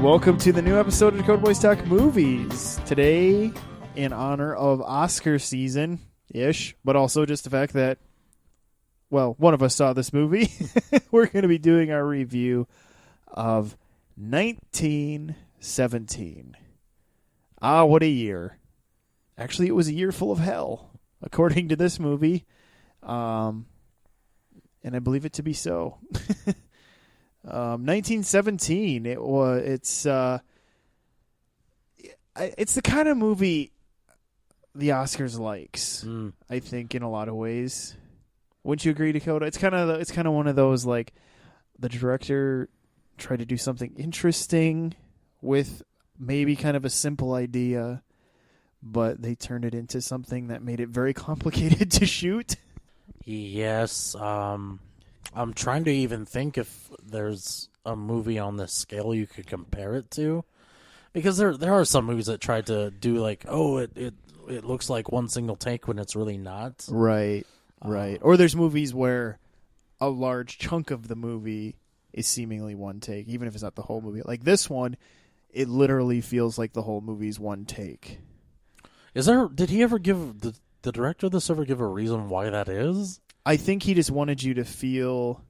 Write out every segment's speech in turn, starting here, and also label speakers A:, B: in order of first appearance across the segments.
A: welcome to the new episode of Dakota Boys Talk Movies. Today, in honor of Oscar season-ish, but also just the fact that, well, one of us saw this movie, we're going to be doing our review of 1917. Ah, what a year. Actually, it was a year full of hell, according to this movie. And I believe it to be so. 1917. It's the kind of movie the Oscars likes. I think in a lot of ways. Wouldn't you agree, Dakota? It's kind of one of those, like, the director tried to do something interesting with maybe kind of a simple idea, but they turned it into something that made it very complicated to shoot.
B: Yes. I'm trying to even think if there's a movie on this scale you could compare it to, because there are some movies that try to do like, oh, it looks like one single take when it's really not.
A: Right. Or there's movies where a large chunk of the movie is seemingly one take, even if it's not the whole movie. Like this one, it literally feels like the whole movie's one take.
B: Did he ever give the director of this ever give a reason why that is?
A: I think he just wanted you to feel.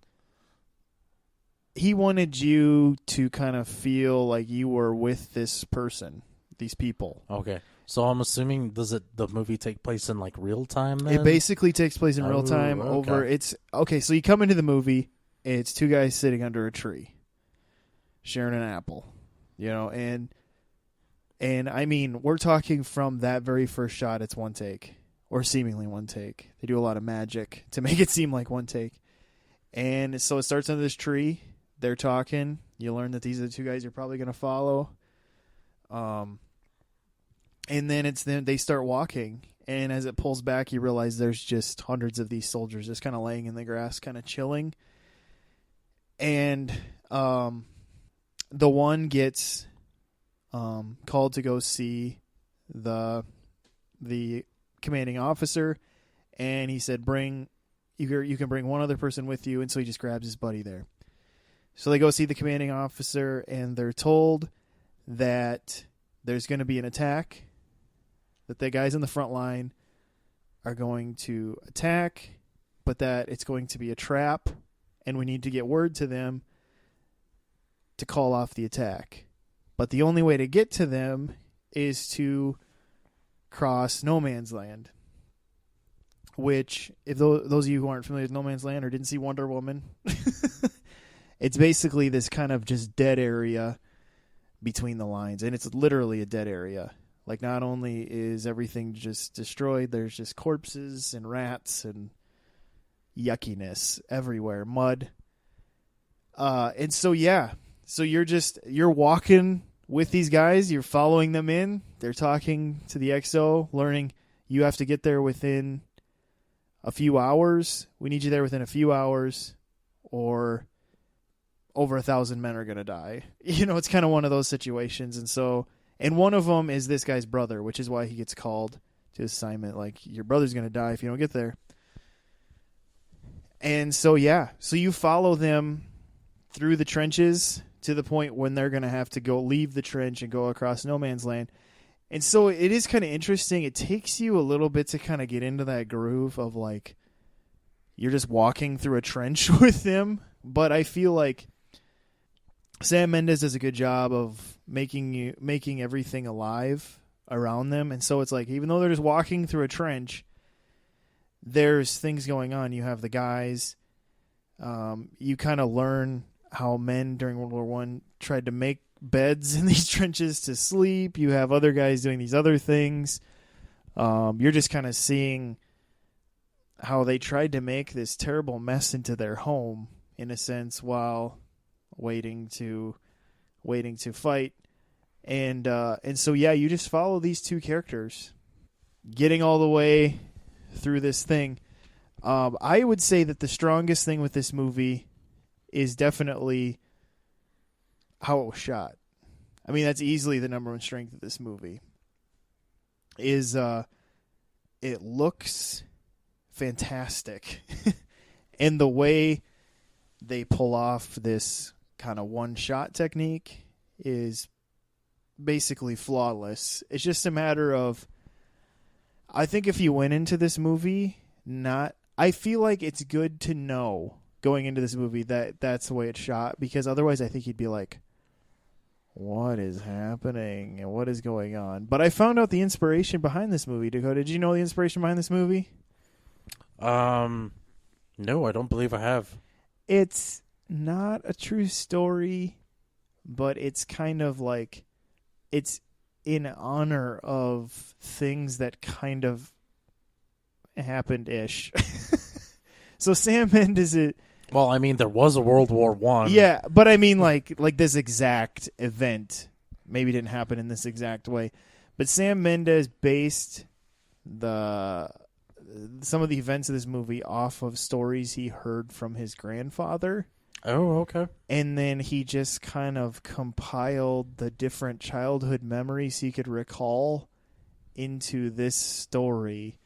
A: He wanted you to kind of feel like you were with this person, these people.
B: Okay, so I'm assuming the movie take place in like real time? Then?
A: It basically takes place in real time.
B: Okay.
A: So you come into the movie. It's two guys sitting under a tree, sharing an apple, and I mean we're talking from that very first shot. It's one take. Or seemingly one take. They do a lot of magic to make it seem like one take. And so it starts under this tree. They're talking. You learn that these are the two guys you're probably going to follow. And then they start walking. And as it pulls back, you realize there's just hundreds of these soldiers just kind of laying in the grass, kind of chilling. And the one gets called to go see the commanding officer, and he said, you can bring one other person with you, and so he just grabs his buddy there. So they go see the commanding officer, and they're told that there's going to be an attack, that the guys in the front line are going to attack, but that it's going to be a trap, and we need to get word to them to call off the attack. But the only way to get to them is to cross No Man's Land, which, if those of you who aren't familiar with No Man's Land or didn't see Wonder Woman, it's basically this kind of just dead area between the lines, and it's literally a dead area. Like, not only is everything just destroyed, there's just corpses and rats and yuckiness everywhere, mud. And so, yeah, so you're walking with these guys, you're following them in. They're talking to the XO, learning you have to get there within a few hours. We need you there within a few hours, or over 1,000 men are going to die. It's kind of one of those situations. And one of them is this guy's brother, which is why he gets called to assignment. Like, your brother's going to die if you don't get there. And so, yeah. So you follow them through the trenches to the point when they're going to have to go leave the trench and go across No Man's Land. And so it is kind of interesting. It takes you a little bit to kind of get into that groove of, like, you're just walking through a trench with them. But I feel like Sam Mendes does a good job of making everything alive around them. And so it's like, even though they're just walking through a trench, there's things going on. You have the guys. You kind of learn how men during World War I tried to make beds in these trenches to sleep. You have other guys doing these other things. You're just kind of seeing how they tried to make this terrible mess into their home, in a sense, while waiting to fight. And so, yeah, you just follow these two characters getting all the way through this thing. I would say that the strongest thing with this movie is definitely how it was shot. I mean, that's easily the number one strength of this movie. Is it looks fantastic. And the way they pull off this kind of one-shot technique is basically flawless. It's just a matter of, I think if you went into this movie I feel like it's good to know going into this movie that that's the way it's shot, because otherwise I think you'd be like, what is happening and what is going on? But I found out the inspiration behind this movie. Dakota, did you know the inspiration behind this movie?
B: No, I don't believe I have.
A: It's not a true story, but it's kind of like, it's in honor of things that kind of happened-ish. So Sam Mendes is...
B: Well, I mean, there was a World War One.
A: Yeah, but I mean, like this exact event maybe didn't happen in this exact way. But Sam Mendes based some of the events of this movie off of stories he heard from his grandfather.
B: Oh, okay.
A: And then he just kind of compiled the different childhood memories he could recall into this story.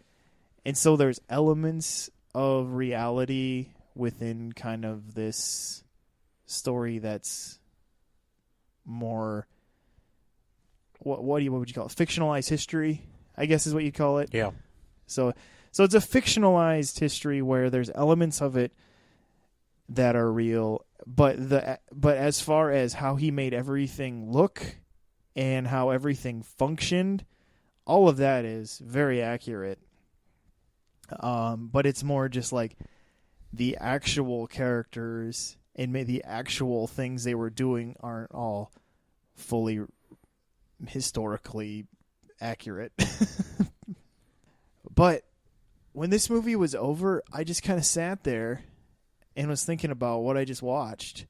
A: And so there's elements of reality within kind of this story that's more, what would you call it? Fictionalized history, I guess is what you call it.
B: Yeah.
A: So it's a fictionalized history where there's elements of it that are real, but as far as how he made everything look and how everything functioned, all of that is very accurate. But it's more just like the actual characters and maybe the actual things they were doing aren't all fully historically accurate. But when this movie was over, I just kind of sat there and was thinking about what I just watched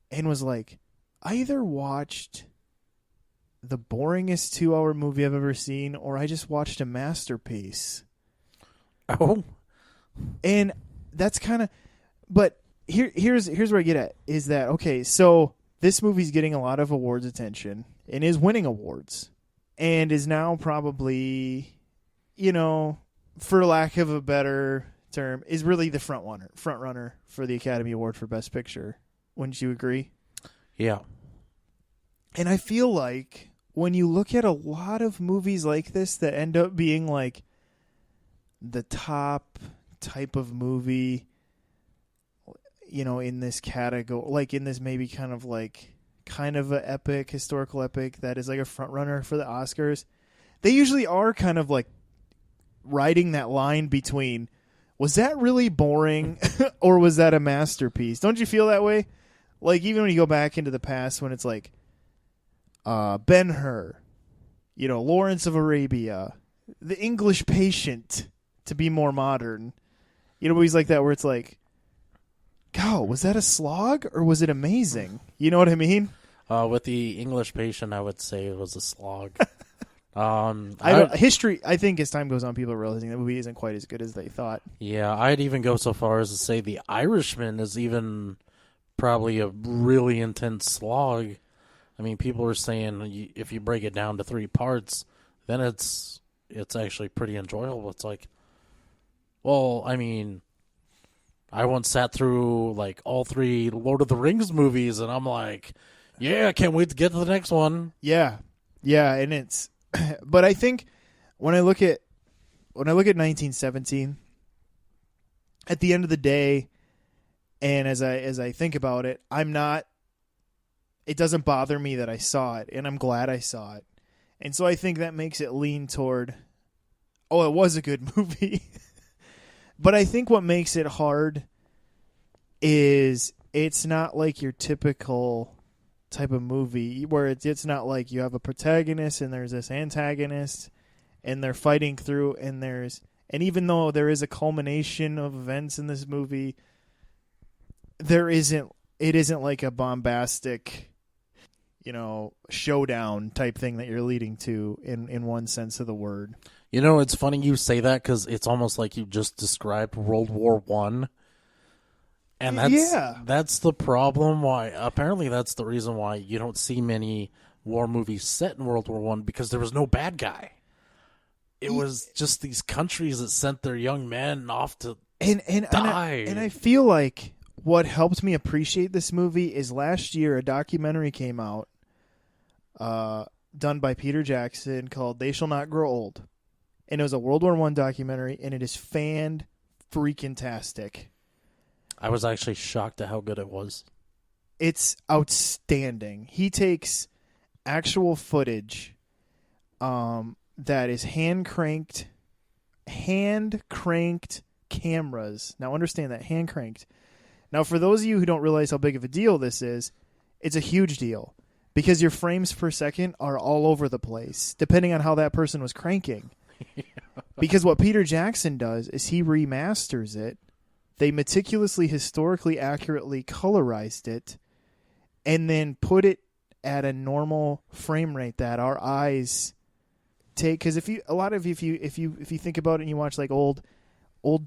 A: and was like, I either watched the boringest 2-hour movie I've ever seen, or I just watched a masterpiece.
B: Oh.
A: And that's kind of, but here's where I get at, is that, okay, so this movie's getting a lot of awards attention and is winning awards and is now probably, for lack of a better term, is really the front runner for the Academy Award for Best Picture. Wouldn't you agree?
B: Yeah.
A: And I feel like when you look at a lot of movies like this that end up being like the top type of movie, in this category, like in this maybe kind of an epic, historical epic that is like a front runner for the Oscars, they usually are kind of like riding that line between, was that really boring or was that a masterpiece? Don't you feel that way? Like even when you go back into the past, when it's like Ben-Hur, Lawrence of Arabia, The English Patient, to be more modern, movies like that where it's like, God, was that a slog or was it amazing? You know what I mean?
B: With The English Patient, I would say it was a slog.
A: History, I think as time goes on, people are realizing that movie isn't quite as good as they thought.
B: Yeah, I'd even go so far as to say The Irishman is even probably a really intense slog. I mean, people are saying if you break it down to 3 parts, then it's actually pretty enjoyable. It's like, well, I mean, I once sat through like all 3 Lord of the Rings movies, and I'm like, yeah, I can't wait to get to the next one.
A: Yeah, and it's, but I think when I look at 1917, at the end of the day, and as I think about it, it doesn't bother me that I saw it, and I'm glad I saw it. And so I think that makes it lean toward, oh, it was a good movie. But I think what makes it hard is it's not like your typical type of movie where it's not like you have a protagonist and there's this antagonist and they're fighting through and even though there is a culmination of events in this movie, it isn't like a bombastic, showdown type thing that you're leading to in one sense of the word.
B: It's funny you say that because it's almost like you just described World War I. And that's the problem apparently that's the reason why you don't see many war movies set in World War I, because there was no bad guy. It was just these countries that sent their young men off to die.
A: And I feel like what helped me appreciate this movie is last year a documentary came out done by Peter Jackson called They Shall Not Grow Old. And it was a World War I documentary, and it is fan-freaking-tastic.
B: I was actually shocked at how good it was.
A: It's outstanding. He takes actual footage that is hand-cranked cameras. Now, understand that, hand-cranked. Now, for those of you who don't realize how big of a deal this is, it's a huge deal because your frames per second are all over the place, depending on how that person was cranking. Because what Peter Jackson does is he remasters it. They meticulously, historically accurately colorized it, and then put it at a normal frame rate that our eyes take. Because if you think about it and you watch like old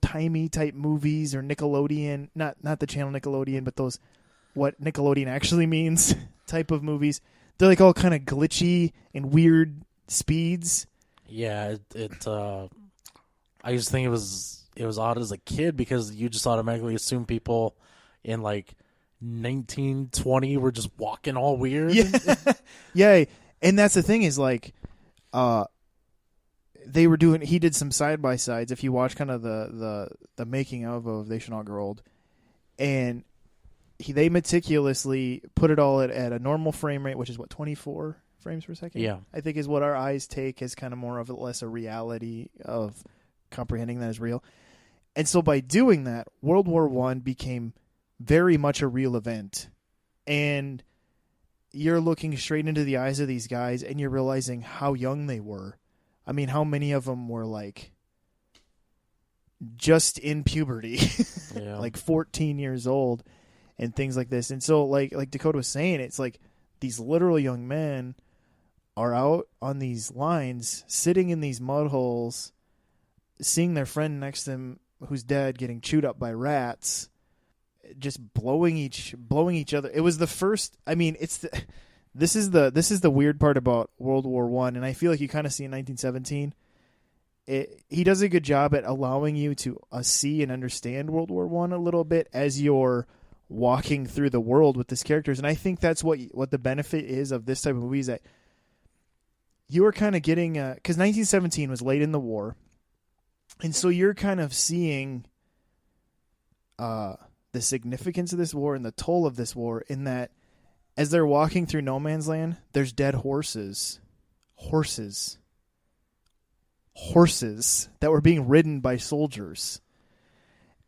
A: timey type movies or Nickelodeon, not the channel Nickelodeon, but those what Nickelodeon actually means type of movies, they're like all kind of glitchy and weird speeds. Yeah,
B: I used to think it was odd as a kid because you just automatically assume people in like 1920 were just walking all weird.
A: Yeah, yeah, and that's the thing is like, he did some side by sides. If you watch kind of the making of They Shall Not Grow Old, and they meticulously put it all at a normal frame rate, which is what 24 frames per second.
B: Yeah,
A: I think is what our eyes take as kind of more of less a reality of comprehending that as real. And so by doing that, World War I became very much a real event. And you're looking straight into the eyes of these guys and you're realizing how young they were. I mean, how many of them were like just in puberty,
B: yeah.
A: like 14 years old and things like this. And so like Dakota was saying, it's like these literal young men are out on these lines, sitting in these mud holes, seeing their friend next to them who's dead getting chewed up by rats, just blowing each other. It was the first. I mean, this is the weird part about World War I, and I feel like you kind of see in 1917. He does a good job at allowing you to see and understand World War I a little bit as you're walking through the world with these characters, and I think that's what the benefit is of this type of movie is that you are kind of getting because 1917 was late in the war, and so you're kind of seeing the significance of this war and the toll of this war in that as they're walking through no man's land, there's dead horses that were being ridden by soldiers.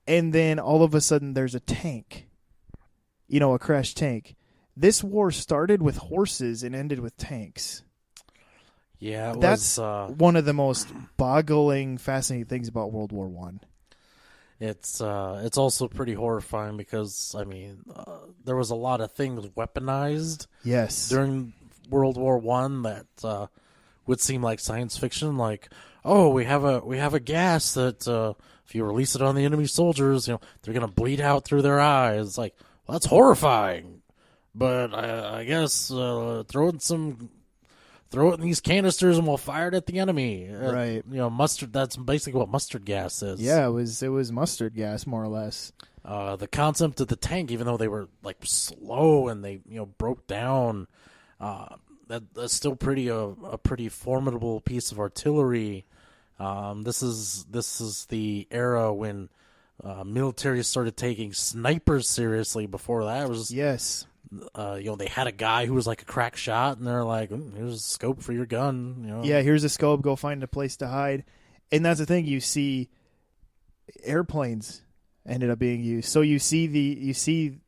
A: And then all of a sudden there's a tank, a crashed tank. This war started with horses and ended with tanks.
B: Yeah,
A: that's one of the most boggling, fascinating things about World War I.
B: It's also pretty horrifying because, I mean, there was a lot of things weaponized during World War I that would seem like science fiction, like, oh, we have a gas that if you release it on the enemy soldiers, they're going to bleed out through their eyes. Like, well, that's horrifying. But I guess throw it in these canisters and we'll fire it at the enemy.
A: Right.
B: Mustard, that's basically what mustard gas is.
A: Yeah, it was mustard gas, more or less.
B: The concept of the tank, even though they were like slow and they broke down, that's still a pretty formidable piece of artillery. This is the era when military started taking snipers seriously. Before that, it was they had a guy who was like a crack shot, and they're like, "Here's a scope for your gun."
A: Yeah, here's a scope. Go find a place to hide. And that's the thing. You see, airplanes ended up being used. So you see the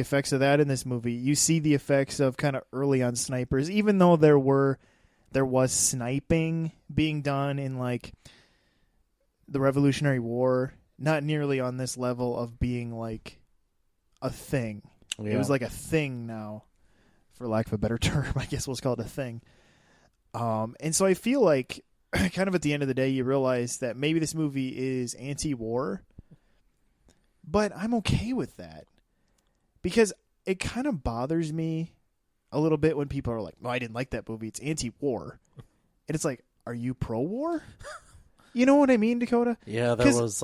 A: effects of that in this movie. You see the effects of kind of early on snipers, even though there was sniping being done in like the Revolutionary War, not nearly on this level of being like a thing. Yeah. It was like a thing now, for lack of a better term. I guess we'll call it a thing. And so I feel like kind of at the end of the day, you realize that maybe this movie is anti-war, but I'm okay with that because it kind of bothers me a little bit when people are like, "No, I didn't like that movie. It's anti-war," and it's like, "Are you pro-war?" You know what I mean, Dakota?
B: Yeah, that was.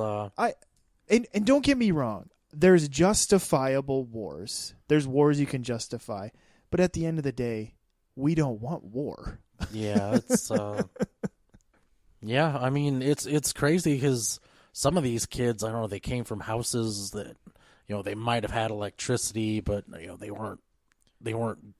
A: And don't get me wrong. There's justifiable wars. There's wars you can justify. But at the end of the day, we don't want war.
B: Yeah, it's yeah, I mean, it's crazy because some of these kids, I don't know, they came from houses that, they might have had electricity, but they weren't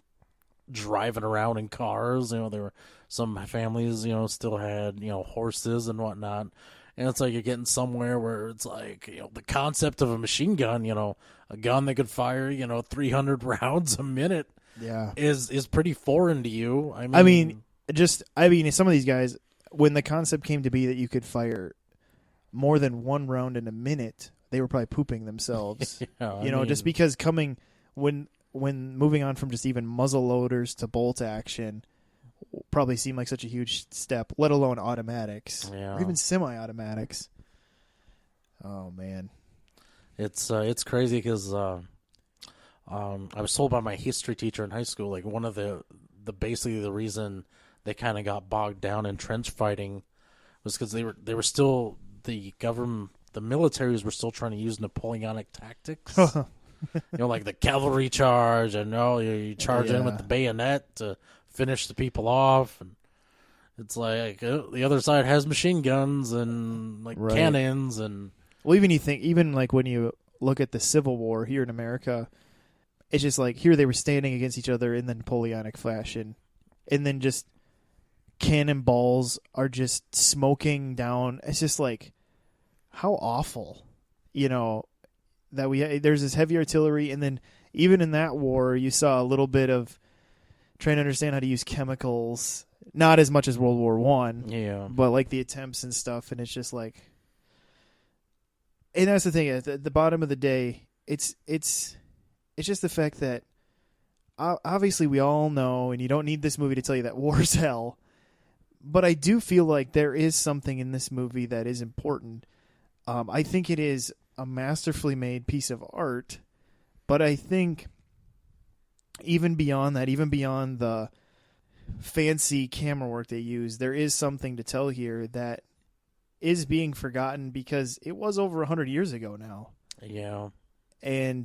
B: driving around in cars. There were some families, still had horses and whatnot. And it's like you're getting somewhere where it's like, the concept of a machine gun, a gun that could fire, 300 rounds a minute, is pretty foreign to you. I mean,
A: some of these guys, when the concept came to be that you could fire more than one round in a minute, they were probably pooping themselves. Just because when moving on from just even muzzle loaders to bolt action probably seemed like such a huge step, let alone automatics or even semi-automatics. Oh man,
B: it's crazy because I was told by my history teacher in high school, like one of the basically the reason they kind of got bogged down in trench fighting was because they were still, the government, the militaries were still trying to use Napoleonic tactics. Like the cavalry charge, and you charge in with the bayonet to finish the people off, and it's like the other side has machine guns and cannons, and
A: even like when you look at the Civil War here in America, it's just like here they were standing against each other in the Napoleonic fashion, and then just cannonballs are just smoking down. It's just like, how awful, that there's this heavy artillery, and then even in that war, you saw a little bit of trying to understand how to use chemicals. Not as much as World War I, but like the attempts and stuff, and it's just like, and that's the thing. At the bottom of the day, it's just the fact that obviously we all know, and you don't need this movie to tell you that war's hell. But I do feel like there is something in this movie that is important. I think it is a masterfully made piece of art, but I think even beyond that, even beyond the fancy camera work they use, there is something to tell here that is being forgotten because it was over 100 years ago now.
B: Yeah.
A: And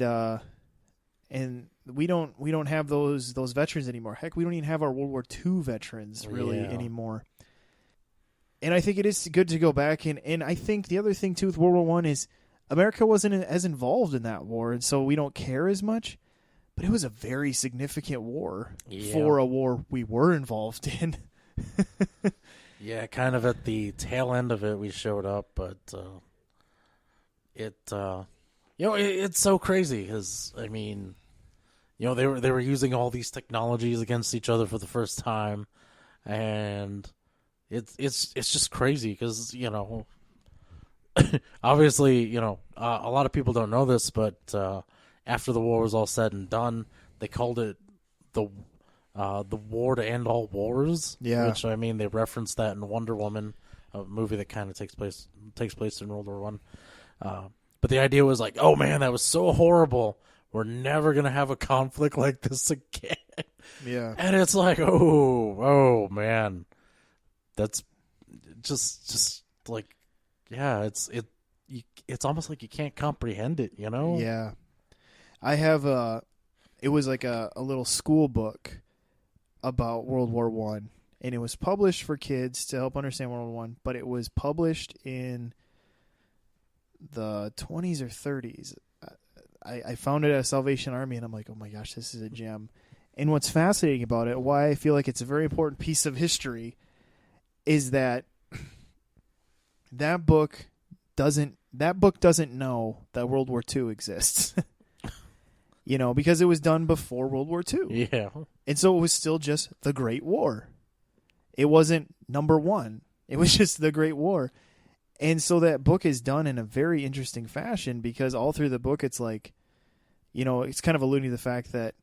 A: we don't have those veterans anymore. Heck, we don't even have our World War II veterans really anymore. And I think it is good to go back, and I think the other thing too with World War I is America wasn't as involved in that war, and so we don't care as much. But it was a very significant war for a war we were involved in.
B: Yeah, kind of at the tail end of it we showed up, but it's so crazy because I mean, they were using all these technologies against each other for the first time, and it's just crazy because obviously a lot of people don't know this, but after the war was all said and done, they called it the war to end all wars.
A: Yeah,
B: which I mean they referenced that in Wonder Woman, a movie that kind of takes place in World War I. But the idea was like, oh man, that was so horrible. We're never gonna have a conflict like this again.
A: Yeah,
B: and it's like, oh man, that's just like, yeah, it's almost like you can't comprehend it,
A: Yeah, I have it was like a little school book about World War I, and it was published for kids to help understand World War I, but it was published in the 20s or 30s. I found it at Salvation Army, and I'm like, oh my gosh, this is a gem. And what's fascinating about it, why I feel like it's a very important piece of history, is that that book doesn't know that World War II exists. Because it was done before World War II.
B: Yeah.
A: And so it was still just the Great War. It wasn't number one. It was just the Great War. And so that book is done in a very interesting fashion because all through the book it's like, it's kind of alluding to the fact that,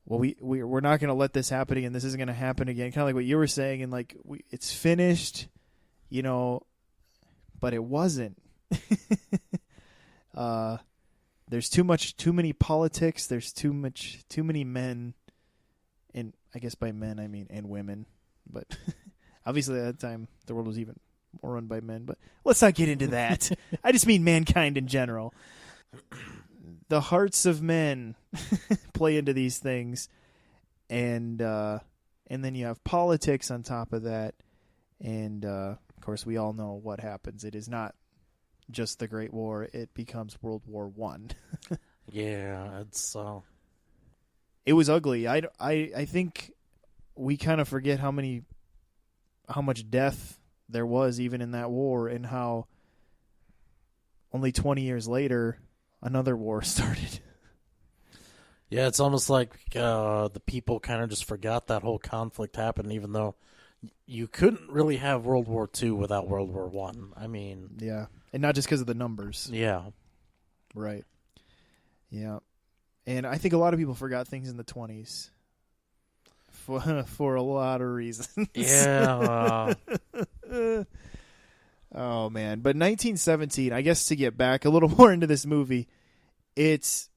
A: well, we're not going to let this happen again. This isn't going to happen again. Kind of like what you were saying, and like it's finished, but it wasn't. There's too many politics. There's too many men, and I guess by men I mean and women, but obviously at that time the world was even more run by men. But let's not get into that. I just mean mankind in general. The hearts of men play into these things, and and then you have politics on top of that, and of course we all know what happens. It is not just the Great War; it becomes World War One.
B: Yeah, it's
A: It was ugly. I think we kind of forget how much death there was even in that war, and how only 20 years later another war started.
B: Yeah, it's almost like the people kind of just forgot that whole conflict happened, even though you couldn't really have World War II without World War One. I mean,
A: Yeah, and not just because of the numbers.
B: yeah.
A: Right. Yeah. And I think a lot of people forgot things in the 20s for a lot of reasons.
B: Yeah.
A: Oh, man. But 1917, I guess to get back a little more into this movie, it's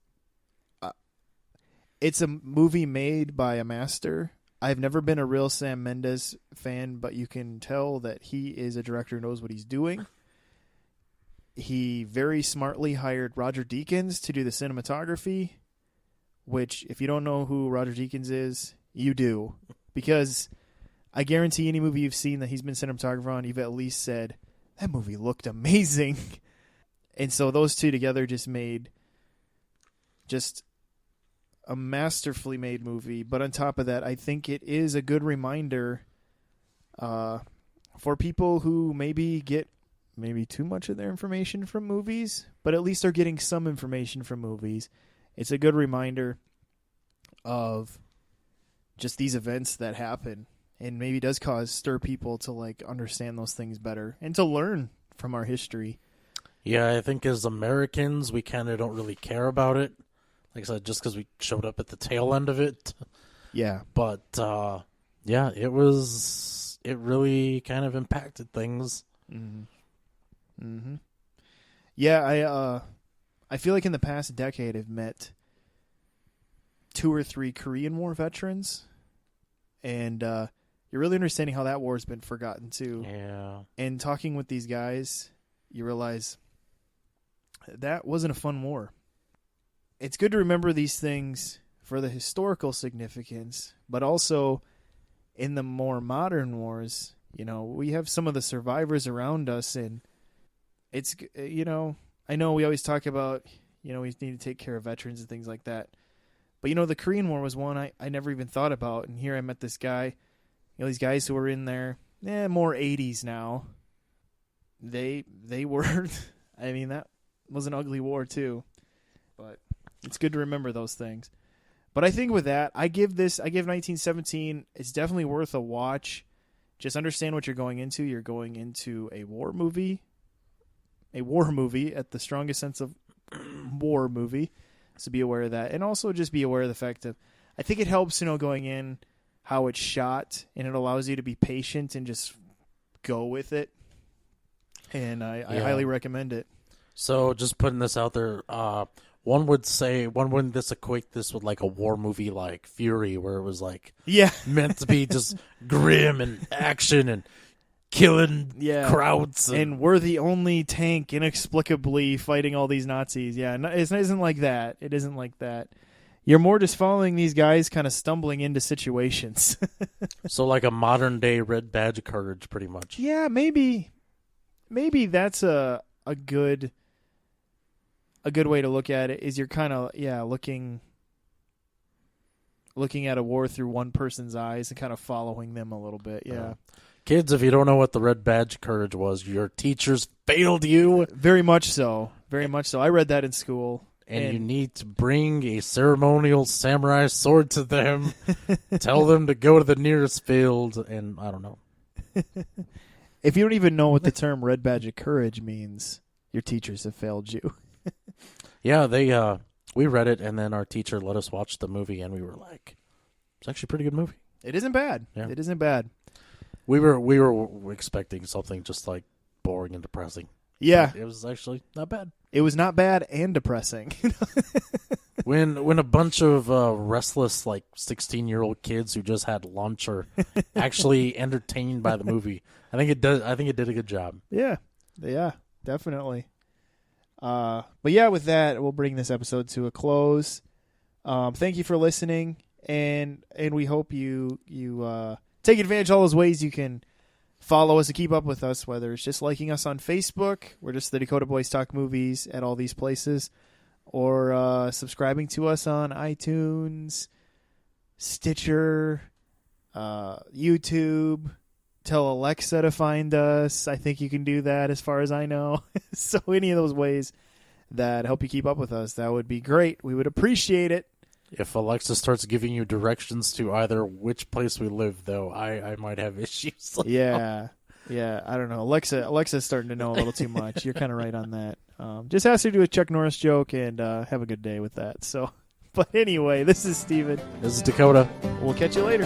A: a movie made by a master. I've never been a real Sam Mendes fan, but you can tell that he is a director who knows what he's doing. He very smartly hired Roger Deakins to do the cinematography, which, if you don't know who Roger Deakins is, you do. Because I guarantee any movie you've seen that he's been cinematographer on, you've at least said, that movie looked amazing. And so those two together just made just a masterfully made movie. But on top of that, I think it is a good reminder for people who maybe get too much of their information from movies, but at least are getting some information from movies. It's a good reminder of just these events that happen, and maybe does stir people to like understand those things better and to learn from our history.
B: Yeah, I think as Americans, we kind of don't really care about it. Like I said, just because we showed up at the tail end of it.
A: Yeah.
B: But, yeah, it really kind of impacted things.
A: Mm-hmm. Mm-hmm. Yeah, I feel like in the past decade I've met 2 or 3 Korean War veterans, and you're really understanding how that war has been forgotten too.
B: Yeah.
A: And talking with these guys, you realize that wasn't a fun war. It's good to remember these things for the historical significance, but also in the more modern wars, we have some of the survivors around us, and it's, I know we always talk about, we need to take care of veterans and things like that. But, the Korean War was one I never even thought about. And here I met this guy, these guys who were in their more 80s now. They were, I mean, that was an ugly war too. But it's good to remember those things. But I think with that, I give 1917, it's definitely worth a watch. Just understand what you're going into. You're going into a war movie. A war movie at the strongest sense of war movie. So be aware of that. And also just be aware of the fact that I think it helps, going in how it's shot, and it allows you to be patient and just go with it. And I highly recommend it.
B: So just putting this out there, one wouldn't this equate this with like a war movie like Fury, where it was like meant to be just grim and action and killing crowds.
A: And we're the only tank inexplicably fighting all these Nazis. Yeah, it isn't like that. It isn't like that. You're more just following these guys kind of stumbling into situations.
B: So like a modern day Red Badge of Courage, pretty much.
A: Yeah, maybe that's a good way to look at it, is you're kind of looking at a war through one person's eyes and kind of following them a little bit. Yeah.
B: Kids, if you don't know what the Red Badge of Courage was, your teachers failed you.
A: Very much so. Very much so. I read that in school.
B: And you need to bring a ceremonial samurai sword to them. Tell them to go to the nearest field, and I don't know.
A: If you don't even know what the term Red Badge of Courage means, your teachers have failed you.
B: Yeah, we read it, and then our teacher let us watch the movie, and we were like, it's actually a pretty good movie.
A: It isn't bad.
B: Yeah.
A: It isn't bad.
B: We were expecting something just like boring and depressing.
A: Yeah.
B: It was actually not bad.
A: It was not bad and depressing.
B: When a bunch of restless, like 16-year-old kids who just had lunch are actually entertained by the movie, I think it did a good job.
A: Yeah, definitely. But yeah, with that, we'll bring this episode to a close. Thank you for listening, and we hope you take advantage of all those ways you can follow us and keep up with us, whether it's just liking us on Facebook. We're just the Dakota Boys Talk Movies at all these places, or subscribing to us on iTunes, Stitcher, YouTube. Tell Alexa to find us. I think you can do that as far as I know. So any of those ways that help you keep up with us, that would be great. We would appreciate it.
B: If Alexa starts giving you directions to either which place we live, though, I might have issues.
A: Yeah. I don't know. Alexa's starting to know a little too much. You're kind of right on that. Just ask her to do a Chuck Norris joke and have a good day with that. So, but anyway, this is Steven.
B: This is Dakota.
A: We'll catch you later.